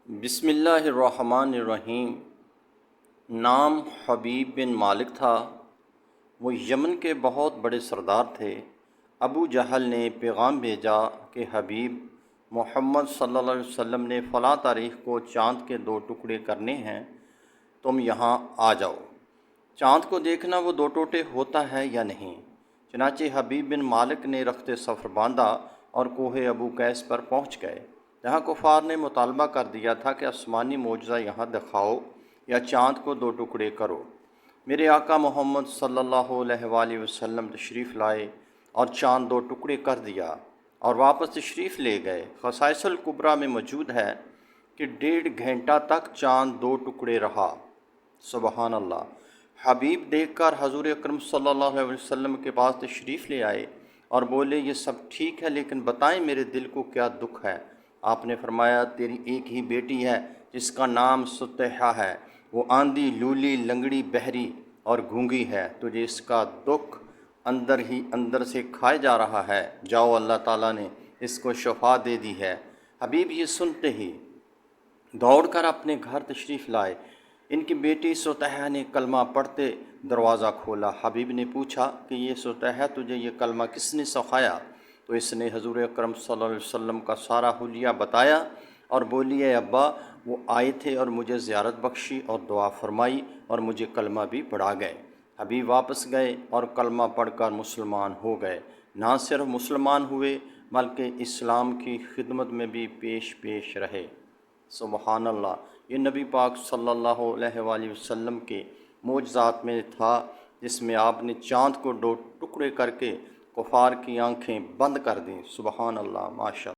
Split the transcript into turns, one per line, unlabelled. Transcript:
بسم اللہ الرحمن الرحیم۔ نام حبیب بن مالک تھا۔ وہ یمن کے بہت بڑے سردار تھے۔ ابو جہل نے پیغام بھیجا کہ حبیب محمد صلی اللہ علیہ وسلم نے فلاں تاریخ کو چاند کے 2 ٹکڑے کرنے ہیں، تم یہاں آ جاؤ۔ چاند کو دیکھنا وہ 2 ٹوٹے ہوتا ہے یا نہیں۔ چنانچہ حبیب بن مالک نے رخت سفر باندھا اور کوہ ابو قیس پر پہنچ گئے، جہاں کفار نے مطالبہ کر دیا تھا کہ آسمانی معجزہ یہاں دکھاؤ یا چاند کو 2 ٹکڑے کرو۔ میرے آقا محمد صلی اللہ علیہ وآلہ وسلم تشریف لائے اور چاند 2 ٹکڑے کر دیا اور واپس تشریف لے گئے۔ خصائص الکبریٰ میں موجود ہے کہ 1.5 گھنٹہ تک چاند 2 ٹکڑے رہا۔ سبحان اللہ۔ حبیب دیکھ کر حضور اکرم صلی اللہ علیہ وسلم کے پاس تشریف لے آئے اور بولے، یہ سب ٹھیک ہے لیکن بتائیں میرے دل کو کیا دکھ ہے؟ آپ نے فرمایا، تیری ایک ہی بیٹی ہے جس کا نام سطیحہ ہے، وہ آندھی، لولی، لنگڑی، بہری اور گونگی ہے، تجھے اس کا دکھ اندر ہی اندر سے کھائے جا رہا ہے، جاؤ اللہ تعالیٰ نے اس کو شفا دے دی ہے۔ حبیب یہ سنتے ہی دوڑ کر اپنے گھر تشریف لائے۔ ان کی بیٹی سطیحہ نے کلمہ پڑھتے دروازہ کھولا۔ حبیب نے پوچھا کہ یہ سطیحہ، تجھے یہ کلمہ کس نے سکھایا؟ تو اس نے حضور اکرم صلی اللہ علیہ وسلم کا سارا حلیہ بتایا اور بولی، اے ابا، وہ آئے تھے اور مجھے زیارت بخشی اور دعا فرمائی اور مجھے کلمہ بھی پڑھا گئے۔ حبیب واپس گئے اور کلمہ پڑھ کر مسلمان ہو گئے۔ نہ صرف مسلمان ہوئے بلکہ اسلام کی خدمت میں بھی پیش رہے۔ سبحان اللہ۔ یہ نبی پاک صلی اللہ علیہ وآلہ وسلم کے معجزات میں تھا، جس میں آپ نے چاند کو 2 ٹکڑے کر کے کفار کی آنکھیں بند کر دیں۔ سبحان اللہ، ماشاء اللہ۔